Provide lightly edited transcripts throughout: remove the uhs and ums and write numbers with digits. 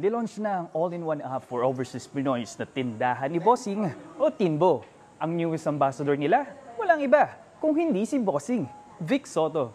Nilaunch na ang all-in-one app for overseas Pinoys na tindahan ni Bossing o Tinbo. Ang newest ambassador nila, walang iba kung hindi si Bossing, Vic Soto.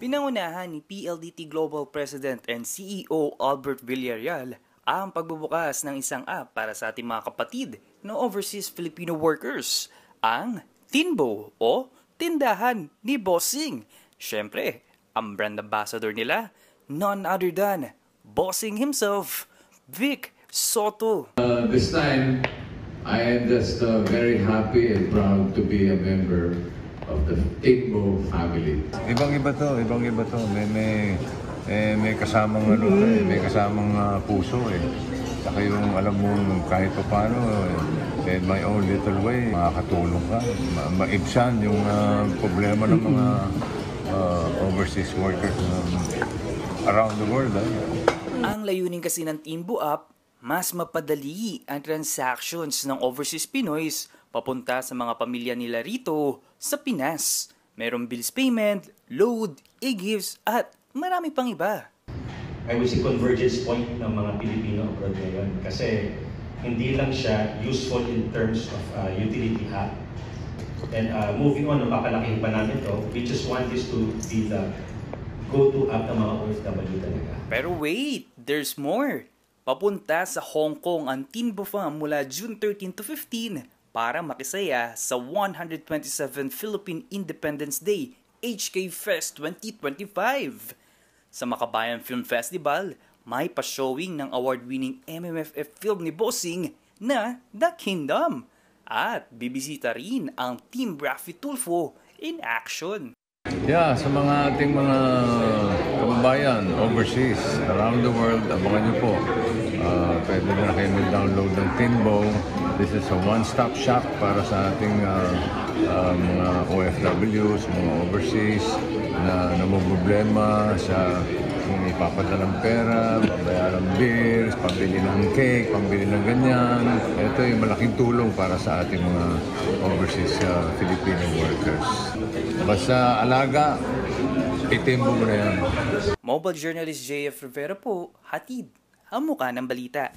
Pinangunahan ni PLDT Global President and CEO Albert Villarreal ang pagbubukas ng isang app para sa ating mga kapatid na overseas Filipino workers, ang Tinbo o Tindahan ni Bossing. Siyempre, ang brand ambassador nila, none other than Bossing himself, Vic Soto. This time, I am just very happy and proud to be a member of the Tinbo family. Ibang-iba to. May kasamang may kasamang puso eh. Saka yung alam mo kahit pa paano, in my own little way, makakatulong ka. Maibsan yung problema ng mga overseas workers around the world. Ang layunin kasi ng Tinbo app, mas mapadali ang transactions ng overseas Pinoys papunta sa mga pamilya nila rito sa Pinas. Merong bills payment, load, e-gifts at marami pang iba. I would say convergence point ng mga Pilipino abroad ngayon kasi hindi lang siya useful in terms of utility app. And moving on, napakalaking pa namin to. We just want this to be the go-to app ng mga OFW talaga. Pero wait, there's more. Papunta sa Hong Kong ang Tinbo Fam mula June 13 to 15 para makisaya sa 127th Philippine Independence Day HK Fest 2025. Sa Makabayan Film Festival, may pa-showing ng award-winning MMFF film ni Bossing na The Kingdom. At bibisita rin ang Team Raffy Tulfo in action. Yeah, sa mga ating mga kababayan overseas, around the world, abangan nyo po. Pwede na kayo mag-download ng Tinbo. This is a one-stop shop para sa ating mga OFWs, mga overseas na namumblema sa kung ipapadala ng pera, babayaran ng bills, pambili ng cake, pambili ng ganyan. Ito yung malaking tulong para sa ating mga overseas Filipino workers. Basta alaga, itimbo mo na yan. Mobile journalist JF Rivera po, hatid ang mukha ng balita.